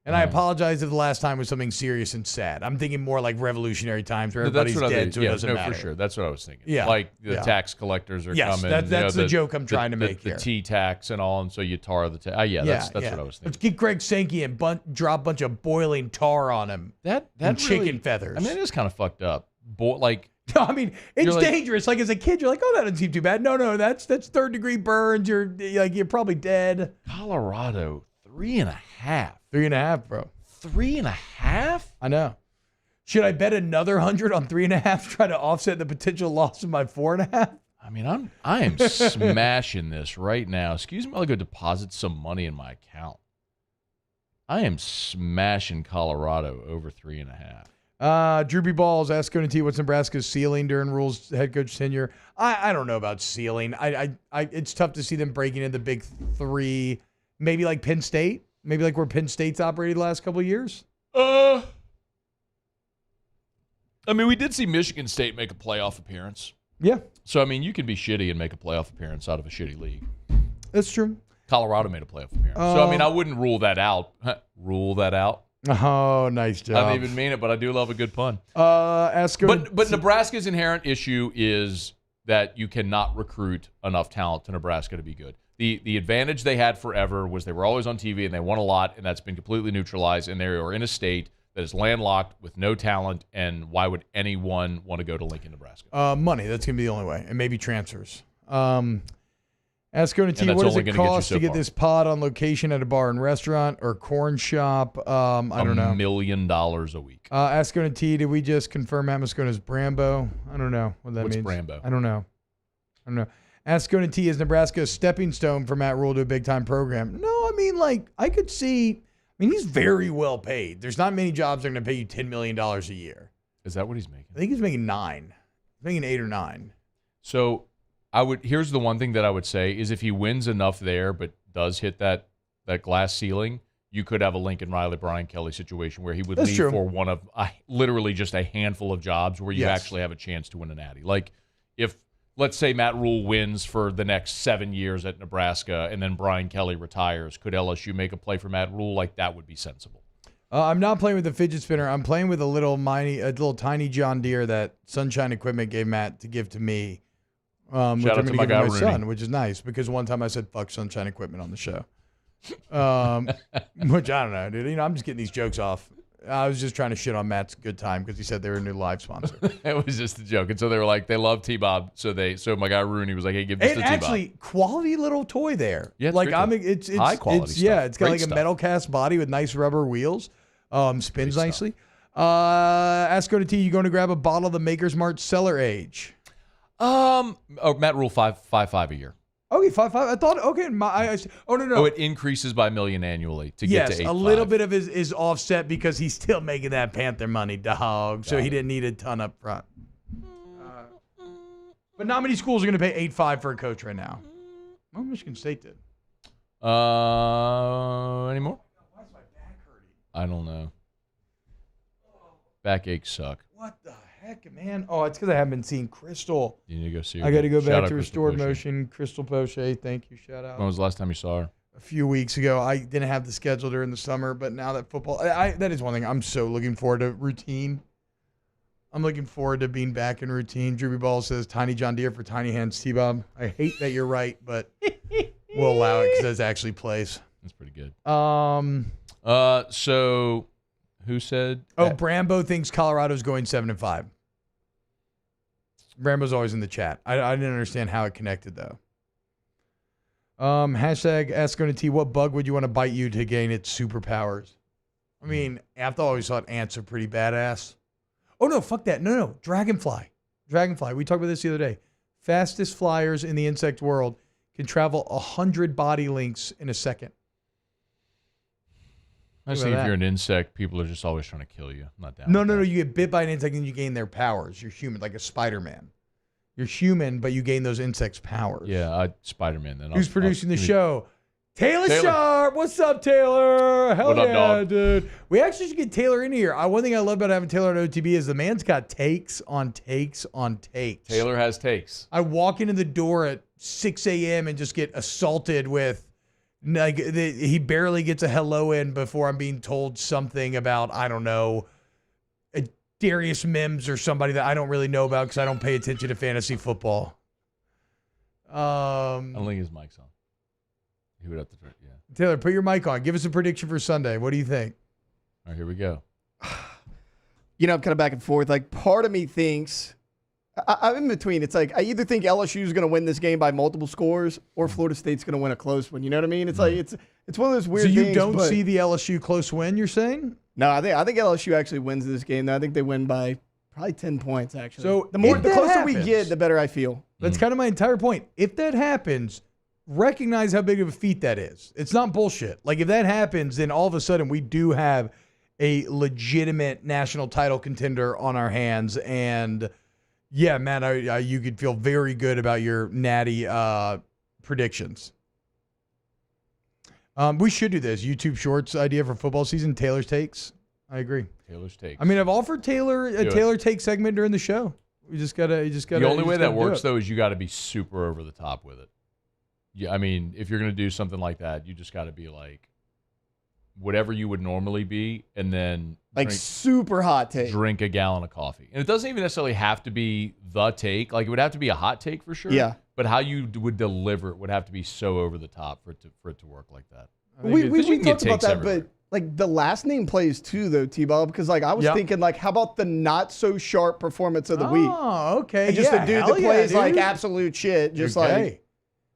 And I apologize if the last time was something serious and sad. I'm thinking more like revolutionary times where everybody's dead, so it doesn't matter. For sure. That's what I was thinking. Yeah. Like the tax collectors are coming. That's the joke I'm trying to make here. The T-tax and all, and so you tar the tax. That's what I was thinking. Let's get Greg Sankey and drop a bunch of boiling tar on him. And really, chicken feathers. I mean, it is kind of fucked up. I mean, it's dangerous. Like as a kid, you're like, oh, that doesn't seem too bad. No, that's 3rd-degree burns. You're probably dead. Colorado, 3.5. 3.5, bro. 3.5? I know. Should I bet another 100 on 3.5, try to offset the potential loss of my 4.5? I mean, I am smashing this right now. Excuse me, I'll go deposit some money in my account. I am smashing Colorado over 3.5. Droopy Balls, ask Scone And T, what's Nebraska's ceiling during Rule's head coach tenure? I don't know about ceiling. It's tough to see them breaking into the big 3. Maybe like Penn State. Maybe like where Penn State's operated the last couple of years. I mean, we did see Michigan State make a playoff appearance. Yeah. So, I mean, you can be shitty and make a playoff appearance out of a shitty league. That's true. Colorado made a playoff appearance. So, I mean, I wouldn't rule that out. Rule that out. Oh, nice job. I didn't even mean it, but I do love a good pun. But Nebraska's inherent issue is that you cannot recruit enough talent to Nebraska to be good. The advantage they had forever was they were always on TV and they won a lot, and that's been completely neutralized, and they are in a state that is landlocked with no talent, and why would anyone want to go to Lincoln, Nebraska? Money. That's going to be the only way, and maybe transfers. Ask Scone And T, what does it cost to get this pod on location at a bar and restaurant or corn shop? I don't know. $1 million a week. Ask Scone And T, did we just confirm Matt Moscona is Brambo? I don't know what that means. What's Brambo? I don't know. Ask Scone And T, is Nebraska a stepping stone for Matt Rule to a big-time program? No, I mean, I could see. I mean, he's very well paid. There's not many jobs that are going to pay you $10 million a year. Is that what he's making? I think he's making 9. He's making 8 or 9. So Here's the one thing that I would say is if he wins enough there, but does hit that glass ceiling, you could have a Lincoln Riley, Brian Kelly situation where he would leave for one of literally just a handful of jobs where you actually have a chance to win a natty. Like if, let's say Matt Rule wins for the next 7 years at Nebraska and then Brian Kelly retires, could LSU make a play for Matt Rule? Like that would be sensible. I'm not playing with the fidget spinner. I'm playing with a little tiny John Deere that Sunshine Equipment gave Matt to give to me. Which I'm going to give to my son, which is nice because one time I said fuck Sunshine Equipment on the show. Which I don't know, dude. I'm just getting these jokes off. I was just trying to shit on Matt's good time because he said they were a new live sponsor. It was just a joke. And so they were like, they love T-Bob. So my guy Rooney was like, hey, give this to T-Bob. Actually, quality little toy there. Yeah, it's high quality stuff. Yeah, it's got Great like a metal cast body with nice rubber wheels. Spins nicely. Ask Scone And T, you going to grab a bottle of the Maker's Mart Cellar Age? Matt Rule 5.55 a year. Okay, 5.5. I thought no. Oh, it increases by $1 million annually to get to 8.5. Yes, a little bit of is offset because he's still making that Panther money, dog. So he didn't need a ton up front. But not many schools are going to pay 8.5 for a coach right now. Well, Michigan State did. Any more? Why is my back hurting? I don't know. Backaches suck. What the heck, man? Oh, it's because I haven't been seeing Crystal. You need to go see her. I got to go back to Restored Motion. Crystal Poche, thank you. Shout out. When was the last time you saw her? A few weeks ago. I didn't have the schedule during the summer, but now that football, that is one thing. I'm so looking forward to routine. I'm looking forward to being back in routine. Droopy Ball says, Tiny John Deere for Tiny Hands T-Bob. I hate that you're right, but we'll allow it because that actually plays. That's pretty good. So who said? Oh, Brambo thinks Colorado's going 7-5. Brambo's always in the chat. I didn't understand how it connected though. Hashtag Ask Scone And T, what bug would you want to bite you to gain its superpowers? I mean, I've always thought ants are pretty badass. Oh no, fuck that. No. Dragonfly. We talked about this the other day. Fastest flyers in the insect world can travel 100 body lengths in a second. I see if you're an insect, people are just always trying to kill you. I'm not down. No. You get bit by an insect and you gain their powers. You're human, like a Spider-Man. You're human, but you gain those insects' powers. Yeah, Spider-Man then. Who's producing the show? Taylor Sharp. What's up, Taylor? Hell what yeah, up, dog? dude. We actually should get Taylor in here. One thing I love about having Taylor on OTB is the man's got takes on takes on takes. Taylor has takes. I walk into the door at 6 a.m. and just get assaulted with, like, he barely gets a hello in before I'm being told something about, I don't know, Darius Mims or somebody that I don't really know about because I don't pay attention to fantasy football. I don't think his mic's on. He would have to, yeah. Taylor, put your mic on. Give us a prediction for Sunday. What do you think? All right, here we go. I'm kind of back and forth. Like, part of me thinks, I'm in between. It's like, I either think LSU is going to win this game by multiple scores or Florida State's going to win a close one. You know what I mean? It's like, it's one of those weird things. So you don't see the LSU close win, you're saying? No, I think LSU actually wins this game. I think they win by probably 10 points, actually. So the closer we get, the better I feel. That's kind of my entire point. If that happens, recognize how big of a feat that is. It's not bullshit. Like, if that happens, then all of a sudden we do have a legitimate national title contender on our hands. And yeah, man, you could feel very good about your natty predictions. We should do this YouTube Shorts idea for football season. Taylor's takes. I agree. Taylor's takes. I mean, I've offered Taylor a Taylor take segment during the show. You just gotta. The only way that works though is you got to be super over the top with it. Yeah, I mean, if you're gonna do something like that, you just got to be like whatever you would normally be, and then super hot take. Drink a gallon of coffee, and it doesn't even necessarily have to be the take. Like, it would have to be a hot take for sure. Yeah. But how you would deliver it would have to be so over the top for it to work like that. We talked about that, but like the last name plays too, though, T-Bob, because like I was thinking, like, how about the not so sharp performance of the week? Oh, okay. And just a dude that plays like absolute shit, just like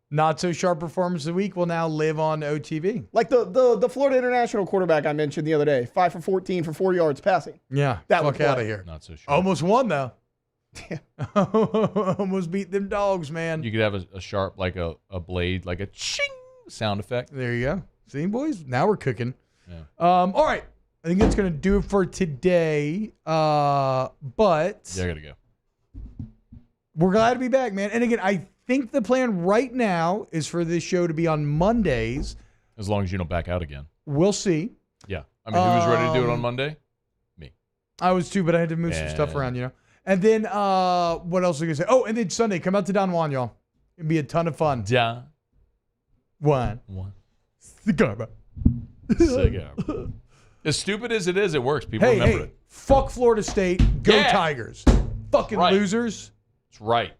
not so sharp performance of the week will now live on OTV. Like the Florida International quarterback I mentioned the other day, 5 for 14 for 4 yards passing. Yeah, that fuck out of here. Not so sharp. Almost won though. Almost beat them dogs, man. You could have a sharp, like a blade, like a ching sound effect. There you go. See, boys, now we're cooking. Yeah. All right. I think that's going to do it for today. But yeah, I got to go. We're glad to be back, man. And again, I think the plan right now is for this show to be on Mondays. As long as you don't back out again. We'll see. Yeah. I mean, who was ready to do it on Monday? Me. I was too, but I had to move some stuff around, you know. And then what else was I going to say? Oh, and then Sunday, come out to Don Juan, y'all. It'll be a ton of fun. Don Juan. Cigar. As stupid as it is, it works. People remember it. Fuck Florida State. Go Tigers. Fucking losers. That's right.